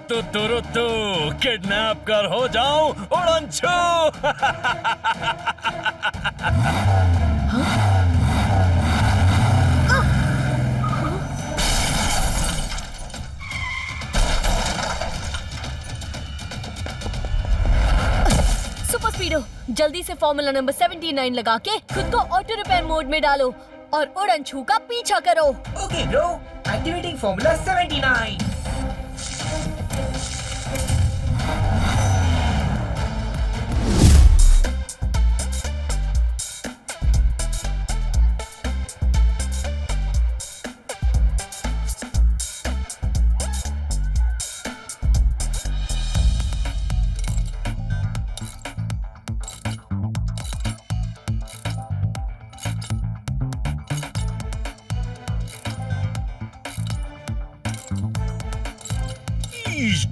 तुरुतु kidnap कर हो जाऊं उड़नछू। सुपर स्पीडो, जल्दी से फॉर्मूला नंबर 79 लगा के खुद को ऑटो रिपेयर मोड में डालो और उड़नछू का पीछा करो। Okay bro, activating formula 79।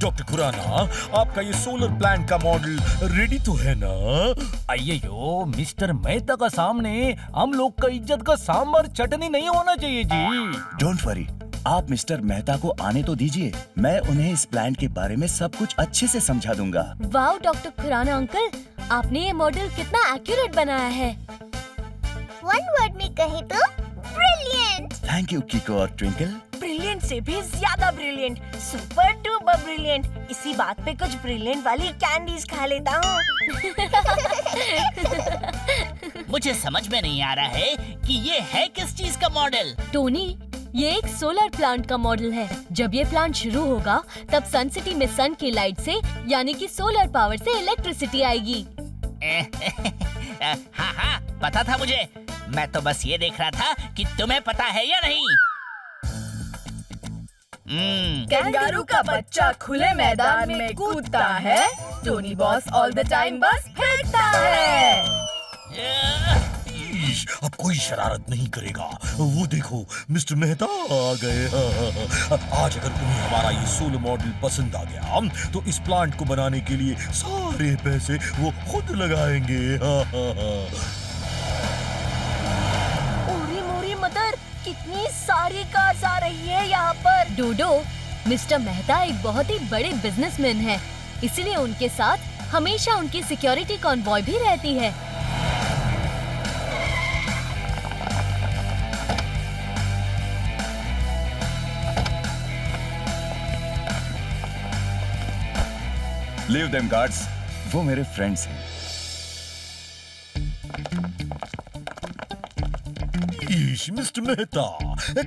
Doctor Khurana, आपका ये सोलर प्लांट का मॉडल रेडी तो है ना? अय्यो मिस्टर मेहता का सामने हम लोग का इज्जत का सांभर चटनी नहीं होना चाहिए जी। डोंट वरी, आप मिस्टर मेहता को आने तो दीजिए, मैं उन्हें इस प्लांट के बारे में सब कुछ अच्छे से समझा दूंगा। वाओ डॉक्टर खुराना अंकल, आपने ये मॉडल कितना एक्यूरेट बनाया है। वन वर्ड में कहे तो ब्रिलियंट। थैंक यू किको और ट्विंकल। ब्रिलियंट से भी ज्यादा ब्रिलियंट, सुपर डुपर ब्रिलियंट। इसी बात पे कुछ ब्रिलियंट वाली कैंडीज खा लेता हूँ। मुझे समझ में नहीं आ रहा है कि ये है किस चीज का मॉडल। टोनी, ये एक सोलर प्लांट का मॉडल है। जब ये प्लांट शुरू होगा तब सन सिटी में सन की लाइट से यानी कि सोलर पावर से इलेक्ट्रिसिटी आएगी। हाँ हाँ, पता था मुझे। मैं तो बस ये देख रहा था कि तुम्हें पता है या नहीं। कैंगारू का बच्चा खुले मैदान में कूदता है, Tony boss all the time बस फेंकता है। अब कोई शरारत नहीं करेगा। वो देखो मिस्टर मेहता आ गए। आज अगर उन्हें हमारा ये सोलर मॉडल पसंद आ गया तो इस प्लांट को बनाने के लिए सारे पैसे वो खुद लगाएंगे। ओरी मोरी मदर, कितनी सारी कार्स आ रही है यहाँ पर। डोडो, मिस्टर मेहता एक बहुत ही बड़े बिजनेसमैन हैं, इसलिए उनके साथ हमेशा उनकी सिक्योरिटी कॉन्वॉय भी रहती है। लीव देम गार्ड्स, वो मेरे फ्रेंड्स हैं। मिस्टर मेहता,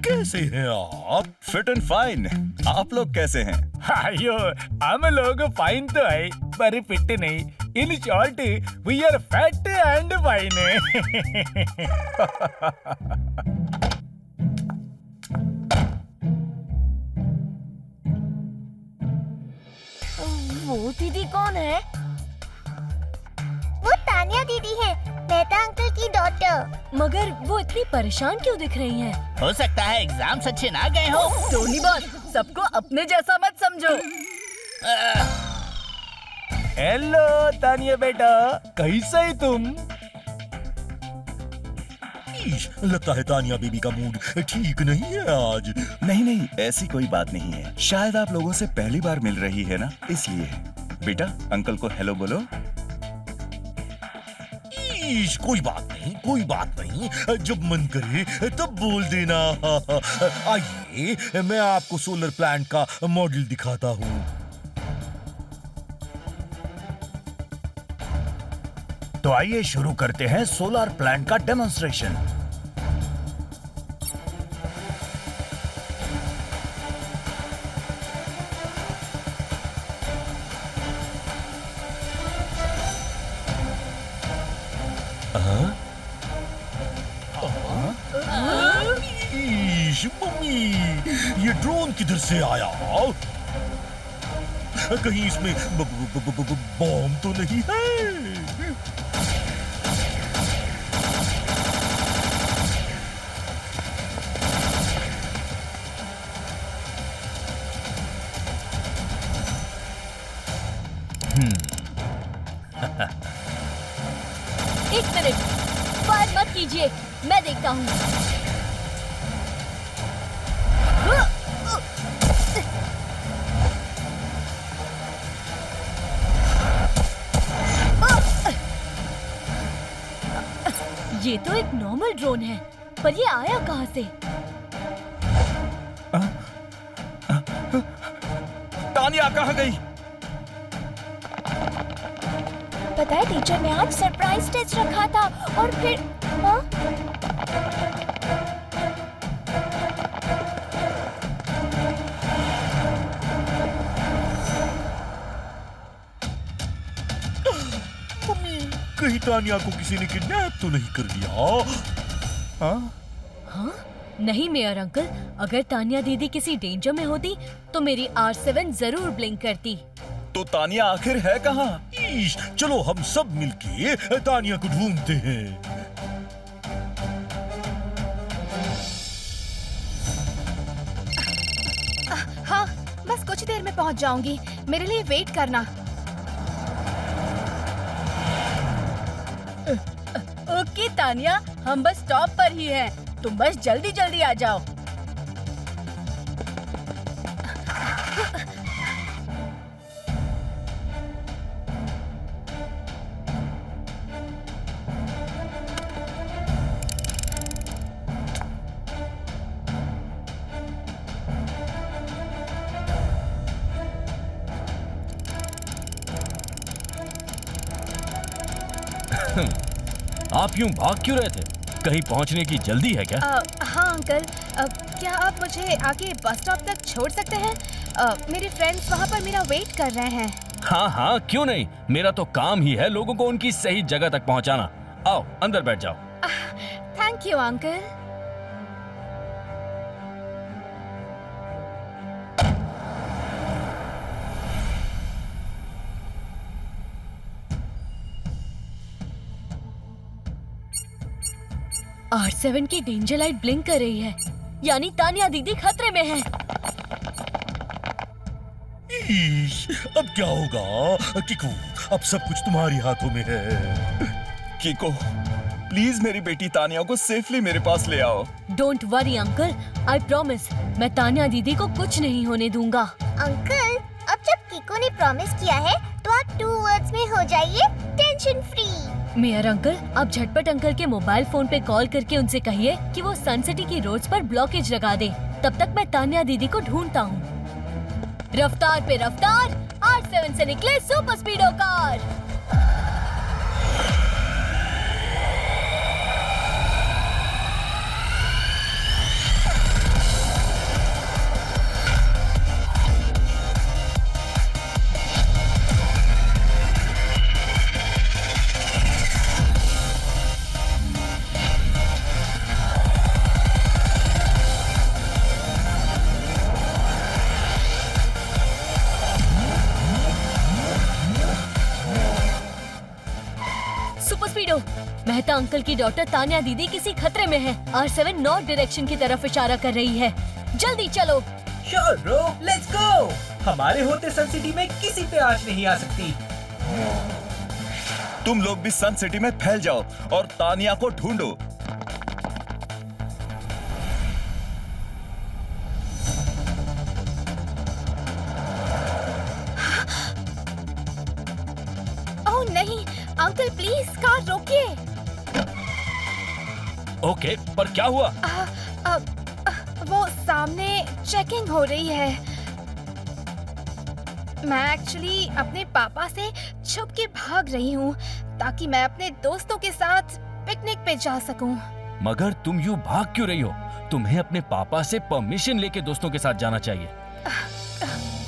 कैसे हैं आप? Fit and fine. आप लोग कैसे हैं? अयो हम लोग फाइन तो है पर फिट नहीं। In short we are fat and fine. वो दीदी कौन है? वो तानिया दीदी है, मेहता अंकल की डॉटर। मगर वो इतनी परेशान क्यों दिख रही हैं? हो सकता है एग्जाम्स अच्छे ना गए हो। टोनी बॉस, सबको अपने जैसा मत समझो। हेलो तानिया बेटा, कैसा है तुम? लगता है तानिया बेबी का मूड ठीक नहीं है आज। नहीं, ऐसी कोई बात नहीं है। शायद आप लोगों से पहली बार मिल रही है ना, इसलिए। बेटा, अंकल को हेलो बोलो। कोई बात नहीं, जब मन करे तब बोल देना। आइए मैं आपको सोलर प्लांट का मॉडल दिखाता हूँ। तो आइए शुरू करते हैं सोलर प्लांट का डेमोन्स्ट्रेशन। मम्मी, ये ड्रोन किधर से आया? कहीं इसमें बॉम्ब तो नहीं है? एक मिनट, फायर मत कीजिए, मैं देखता हूँ। ये तो एक नॉर्मल ड्रोन है, पर ये आया कहाँ से? तानिया कहाँ गई? पता है टीचर ने आज सरप्राइज टेस्ट रखा था और फिर हाँ? मम्मी, कहीं तानिया को किसी ने किडनैप तो नहीं कर लिया? हाँ? नहीं मेयर अंकल, अगर तानिया दीदी किसी डेंजर में होती तो मेरी R7 जरूर ब्लिंक करती। तो तानिया आखिर है कहाँ? ईश, चलो हम सब मिलके तानिया को ढूंढते हैं। हाँ, बस कुछ देर में पहुंच जाऊंगी। मेरे लिए वेट करना। ओके तानिया, हम बस स्टॉप पर ही हैं। तुम बस जल्दी जल्दी आ जाओ। आप यूं भाग क्यों रहे थे? कहीं पहुंचने की जल्दी है क्या? हाँ अंकल, क्या आप मुझे आगे बस स्टॉप तक छोड़ सकते हैं? मेरे फ्रेंड्स वहाँ पर मेरा वेट कर रहे हैं। हाँ हाँ, क्यों नहीं। मेरा तो काम ही है लोगों को उनकी सही जगह तक पहुंचाना। आओ अंदर बैठ जाओ। Thank you uncle. R7 की डेंजर लाइट ब्लिंक कर रही है, यानी तानिया दीदी खतरे में है। ईश, अब क्या होगा? किको, अब सब कुछ तुम्हारी हाथों में है। किको, प्लीज मेरी बेटी तानिया को सेफली मेरे पास ले आओ। Don't worry uncle, I promise, मैं तानिया दीदी को कुछ नहीं होने दूंगा। अंकल, अब जब किको ने प्रॉमिस किया है तो आप 2 वर्ड्स में हो जाइए टेंशन फ्री। मेयर अंकल, आप झटपट अंकल के मोबाइल फोन पे कॉल करके उनसे कहिए कि वो सन सिटी की रोड्स पर ब्लॉकेज लगा दे। तब तक मैं तानिया दीदी को ढूंढता हूँ। रफ्तार पे रफ्तार, R7 से निकले सुपर स्पीडो कार। मेहता अंकल की डॉटर तानिया दीदी किसी खतरे में है। R7 नॉर्थ डायरेक्शन की तरफ इशारा कर रही है। जल्दी चलो। Sure bro, let's go. हमारे होते सन सिटी में किसी पे आँच नहीं आ सकती। तुम लोग भी सन सिटी में फैल जाओ और तानिया को ढूंढो। ओह नहीं, अंकल प्लीज कार रोकिए। ओके, पर क्या हुआ? वो सामने चेकिंग हो रही है। मैं एक्चुअली अपने पापा से छुप के भाग रही हूँ ताकि मैं अपने दोस्तों के साथ पिकनिक पे जा सकूं। मगर तुम यूं भाग क्यों रही हो? तुम्हें अपने पापा से परमिशन लेके दोस्तों के साथ जाना चाहिए।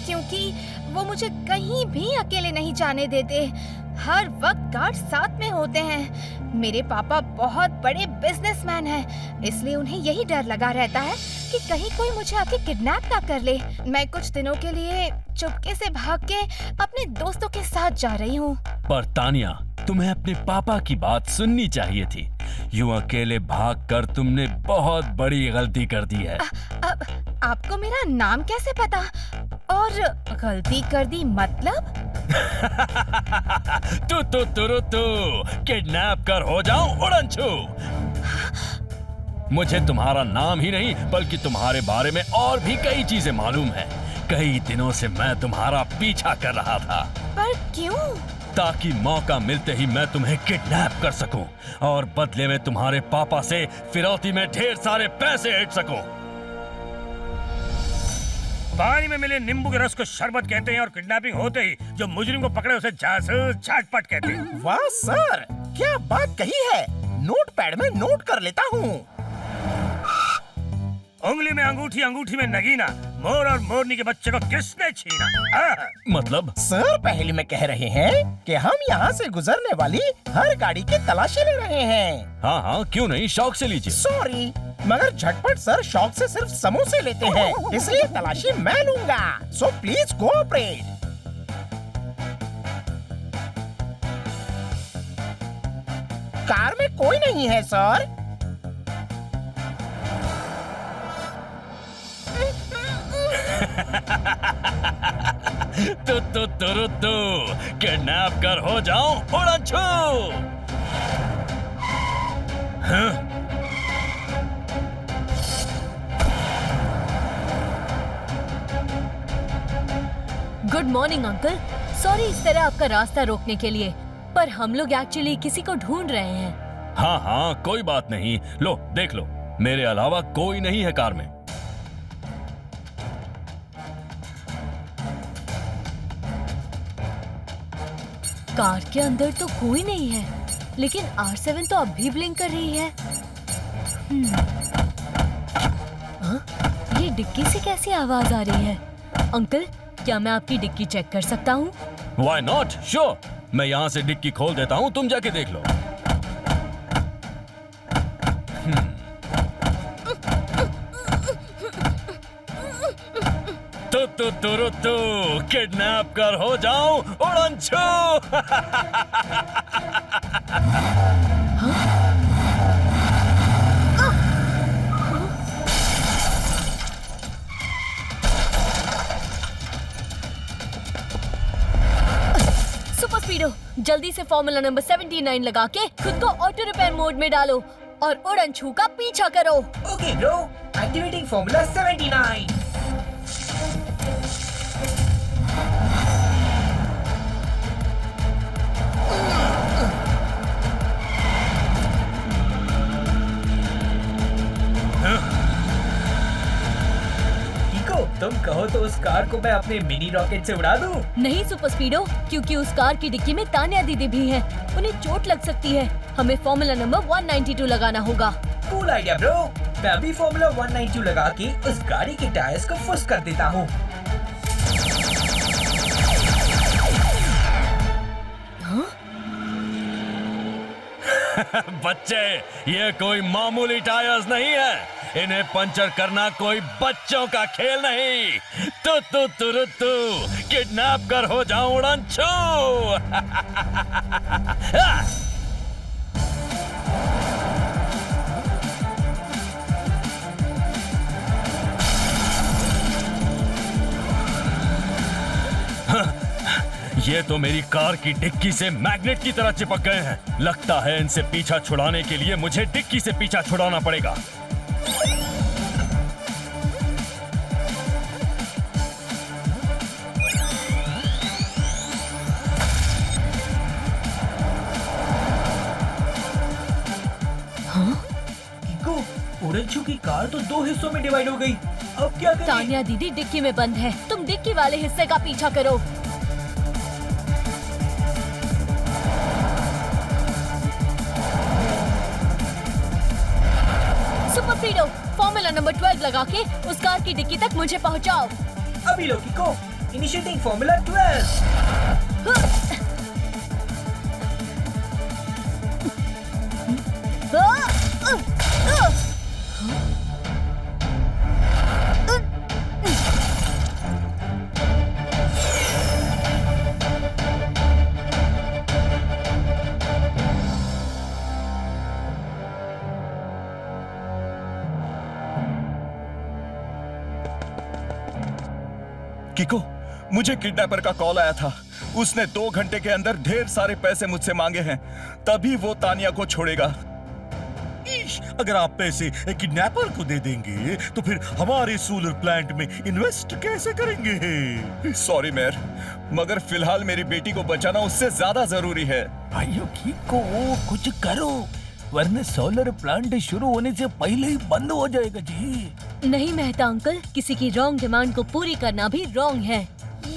क्योंकि वो मुझे कहीं भी अकेले नहीं जाने देते। हर वक्त गार्ड साथ में होते हैं। मेरे पापा बहुत बड़े बिजनेसमैन हैं, इसलिए उन्हें यही डर लगा रहता है कि कहीं कोई मुझे आके किडनैप ना कर ले। मैं कुछ दिनों के लिए चुपके से भाग के अपने दोस्तों के साथ जा रही हूँ। पर तानिया, तुम्हें अपने पापा की बात सुननी चाहिए थी। यूं अकेले भागकर तुमने बहुत बड़ी गलती कर दी है। आपको मेरा नाम कैसे पता? और गलती कर दी मतलब? तू किडनैप कर हो जाऊं उड़नछू। मुझे तुम्हारा नाम ही नहीं बल्कि तुम्हारे बारे में और भी कई चीजें मालूम है। कई दिनों से मैं तुम्हारा पीछा कर रहा था। पर क्यों? ताकि मौका मिलते ही मैं तुम्हें किडनैप कर सकूं और बदले में तुम्हारे पापा से फिरौती में ढेर सारे पैसे ऐंठ सकूं। पानी में मिले नींबू के रस को शरबत कहते हैं और किडनैपिंग होते ही जो मुजरिम को पकड़े उसे जासूस झटपट कहते हैं। वाह सर, क्या बात कही है। नोटपैड में नोट कर लेता हूँ। उंगली में अंगूठी, अंगूठी में नगीना, मोर और मोरनी के बच्चे को किसने छीना? मतलब सर पहले में कह रहे हैं कि हम यहाँ से गुजरने वाली हर गाड़ी की तलाशी ले रहे हैं। हाँ हाँ, क्यों नहीं, शौक से लीजिए। सॉरी, मगर झटपट सर शौक से सिर्फ समोसे लेते हैं, इसलिए तलाशी मैं लूंगा। So please cooperate. कार में कोई नहीं है सर। तो किडनैप कर हो जाऊं उड़न छू। Good morning uncle. सॉरी इस तरह आपका रास्ता रोकने के लिए, पर हम लोग एक्चुअली किसी को ढूंढ रहे हैं। हाँ हाँ, कोई बात नहीं। लो देख लो, मेरे अलावा कोई नहीं है कार में। कार के अंदर तो कोई नहीं है, लेकिन R7 तो अब भी ब्लिंक कर रही है। ये डिक्की से कैसी आवाज आ रही है? अंकल, क्या मैं आपकी डिक्की चेक कर सकता हूँ? Why not? Sure, मैं यहाँ से डिक्की खोल देता हूँ, तुम जाके देख लो। तो किडनैप कर हो जाऊं उड़न छू। सुपर स्पीडो, जल्दी से फॉर्मूला नंबर 79 लगा के खुद को ऑटो रिपेयर मोड में डालो और उड़न छू का पीछा करो। Okay bro, activating formula 79। तुम कहो तो उस कार को मैं अपने मिनी रॉकेट से उड़ा दूं? नहीं सुपर स्पीडो, क्योंकि उस कार की डिक्की में तान्या दीदी भी हैं। उन्हें चोट लग सकती है। हमें फॉर्मूला नंबर 192 लगाना होगा। Cool idea bro. मैं अभी फॉर्मूला 192 लगा के उस गाड़ी के टायर्स को फुस कर देता हूँ। बच्चे, ये कोई मामूली टायर्स नहीं है। इन्हें पंचर करना कोई बच्चों का खेल नहीं। तू किडनैप कर हो जाऊं उड़न छू। ये तो मेरी कार की डिक्की से मैग्नेट की तरह चिपक गए हैं। लगता है इनसे पीछा छुड़ाने के लिए मुझे डिक्की से पीछा छुड़ाना पड़ेगा। उड़नछू की कार तो 2 हिस्सों में डिवाइड हो गई। अब क्या करें? तान्या दीदी डिक्की में बंद है। तुम डिक्की वाले हिस्से का पीछा करो। सुपर स्पीडो, फॉर्मूला नंबर 12 लगा के उस कार की डिक्की तक मुझे पहुंचाओ। अभी लो किको, इनिशिएटिंग फॉर्मूला 12। किको, मुझे किडनैपर का कॉल आया था। उसने 2 घंटे के अंदर ढेर सारे पैसे मुझसे मांगे हैं, तभी वो तानिया को छोड़ेगा। अगर आप पैसे किडनैपर को दे देंगे तो फिर हमारे सोलर प्लांट में इन्वेस्ट कैसे करेंगे? सॉरी मेयर, मगर फिलहाल मेरी बेटी को बचाना उससे ज्यादा जरूरी है। भाइयों कीको, कुछ करो वरना सोलर प्लांट शुरू होने से पहले ही बंद हो जाएगा जी। नहीं मेहता अंकल, किसी की रॉन्ग डिमांड को पूरी करना भी रॉन्ग है।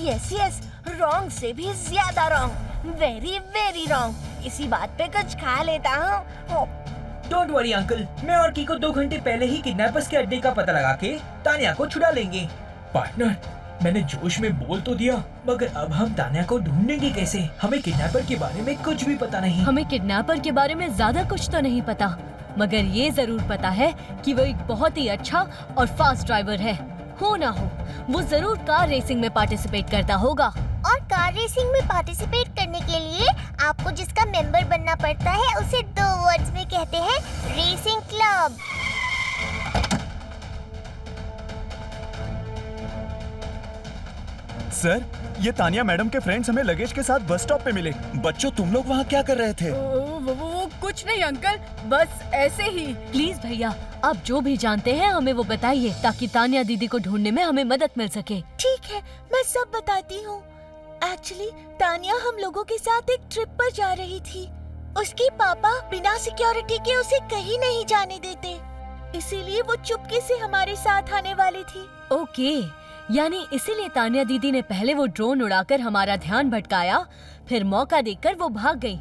यस यस, रॉन्ग से भी ज्यादा रॉन्ग, वेरी वेरी रॉन्ग। इसी बात पे कुछ खा लेता हूँ। डोंट वरी अंकल, मैं और कीको 2 घंटे पहले ही किडनैपर्स के अड्डे का पता लगा के तानिया को छुड़ा लेंगे। पार्टनर, मैंने जोश में बोल तो दिया, मगर अब हम तानिया को ढूंढेंगे कैसे? हमें किडनैपर के बारे में कुछ भी पता नहीं। हमें किडनैपर के बारे में ज्यादा कुछ तो नहीं पता, मगर ये जरूर पता है कि वो एक बहुत ही अच्छा और फास्ट ड्राइवर है। हो ना हो, वो जरूर कार रेसिंग में पार्टिसिपेट करता होगा। और कार रेसिंग में पार्टिसिपेट करने के लिए आपको जिसका मेंबर बनना पड़ता है उसे 2 वर्ड्स में कहते हैं रेसिंग क्लब। सर, ये तानिया मैडम के फ्रेंड्स हमें लगेज के साथ बस स्टॉप पे मिले। बच्चों, तुम लोग वहाँ क्या कर रहे थे? वो कुछ नहीं अंकल, बस ऐसे ही। प्लीज भैया, आप जो भी जानते हैं हमें वो बताइए, ताकि तानिया दीदी को ढूंढने में हमें मदद मिल सके। ठीक है, मैं सब बताती हूँ। एक्चुअली तानिया हम लोगों के साथ एक ट्रिप पर जा रही थी। उसके पापा बिना सिक्योरिटी के उसे कहीं नहीं जाने देते, इसीलिए वो चुपके से हमारे साथ आने वाली थी। ओके, यानी इसीलिए तानिया दीदी ने पहले वो ड्रोन उड़ाकर हमारा ध्यान भटकाया, फिर मौका देखकर वो भाग गई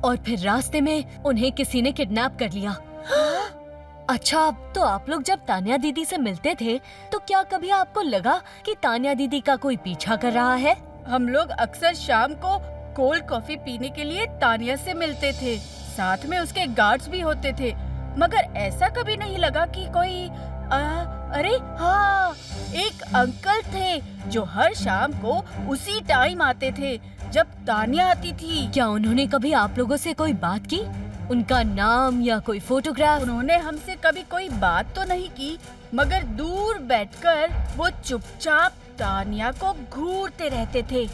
और फिर रास्ते में उन्हें किसी ने किडनैप कर लिया। अच्छा, तो आप लोग जब तानिया दीदी से मिलते थे तो क्या कभी आपको लगा कि तानिया दीदी का कोई पीछा कर रहा है? हम लोग अक्सर शाम को कोल्ड कॉफी पीने के लिए तानिया से मिलते थे, साथ में उसके गार्ड्स भी होते थे, मगर ऐसा कभी नहीं लगा कि कोई अरे हाँ, एक अंकल थे जो हर शाम को उसी टाइम आते थे जब तानिया आती थी। क्या उन्होंने कभी आप लोगों से कोई बात की? उनका नाम या कोई फोटोग्राफ? उन्होंने हमसे कभी कोई बात तो नहीं की, मगर दूर बैठकर वो चुपचाप तानिया को घूरते रहते थे।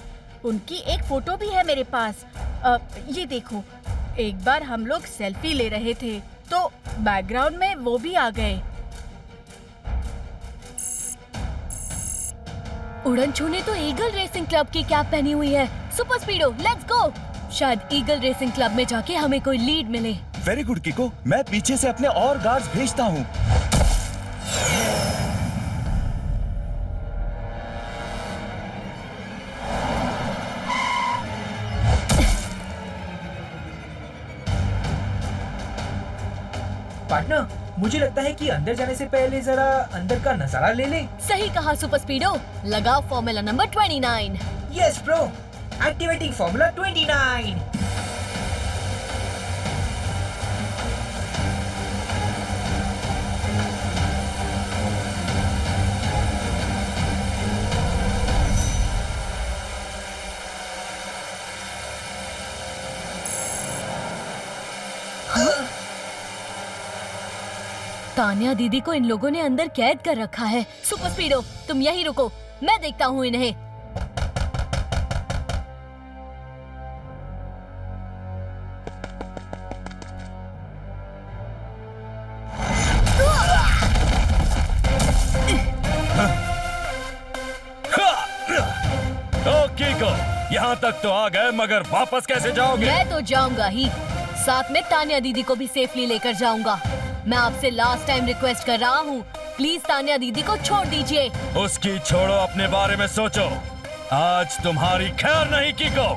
उनकी एक फोटो भी है मेरे पास। ये देखो, एक बार हम लोग सेल्फी ले रहे थे तो बैकग्राउंड में वो भी आ गए। उड़न छूने तो ईगल रेसिंग क्लब की कैप पहनी हुई है। Super speedo, let's go. शायद ईगल रेसिंग क्लब में जाके हमें कोई लीड मिले। वेरी गुड कीको, मैं पीछे से अपने और गार्ड्स भेजता हूँ। पार्टनर, मुझे लगता है कि अंदर जाने से पहले जरा अंदर का नजारा ले ले। सही कहा सुपर स्पीडो, लगाओ formula number 29। Yes bro, activating formula 29। Tania दीदी को इन लोगों ने अंदर कैद कर रखा है। सुपर स्पीडो, तुम यहीं रुको, मैं देखता हूँ इन्हें। कीको, यहाँ तक तो आ गए, मगर वापस कैसे जाओगे? मैं तो जाऊंगा ही, साथ में तानिया दीदी को भी सेफली लेकर जाऊंगा। मैं आपसे लास्ट टाइम रिक्वेस्ट कर रहा हूँ, प्लीज तानिया दीदी को छोड़ दीजिए। उसकी छोड़ो, अपने बारे में सोचो। आज तुम्हारी खैर नहीं कीको।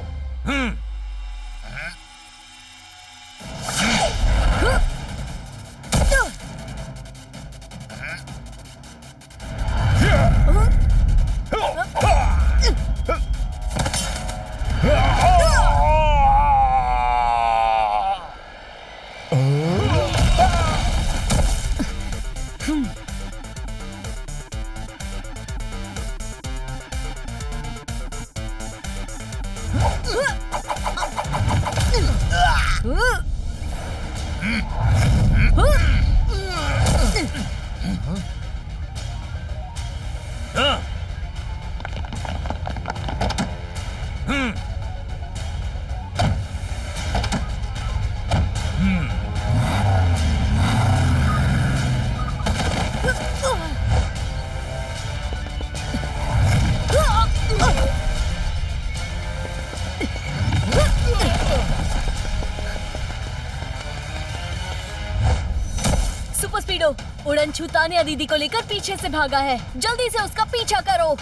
स्पीडो, उड़नछू तानिया दीदी को लेकर पीछे से भागा है, जल्दी से उसका पीछा करो।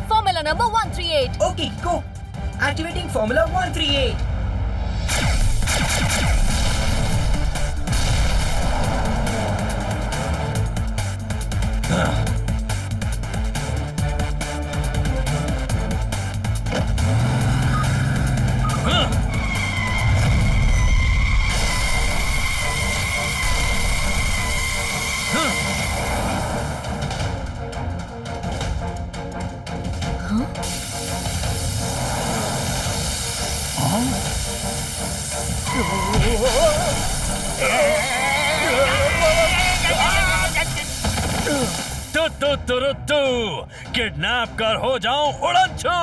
Formula number 138। Okay go, activating formula 138। तू किडनैप कर हो जाऊं उड़नछू।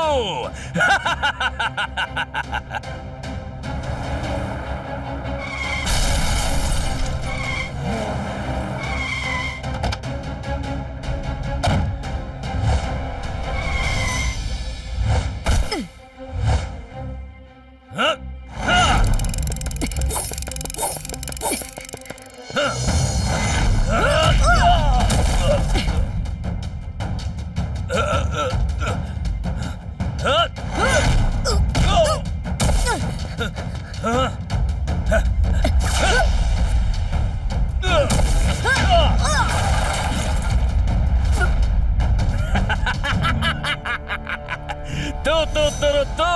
तो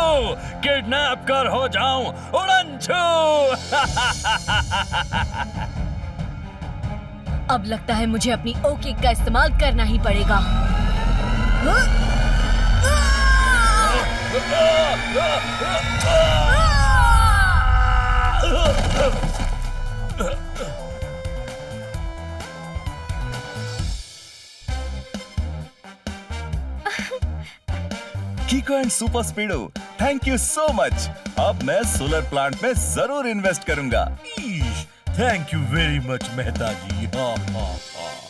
किडनैप कर हो जाऊं उड़नछू। अब लगता है मुझे अपनी ओके का इस्तेमाल करना ही पड़ेगा। Kiko and Super Speedo, thank you so much. अब मैं सोलर प्लांट में जरूर इन्वेस्ट करूंगा। Thank you very much Mehta ji. हाँ हाँ हाँ।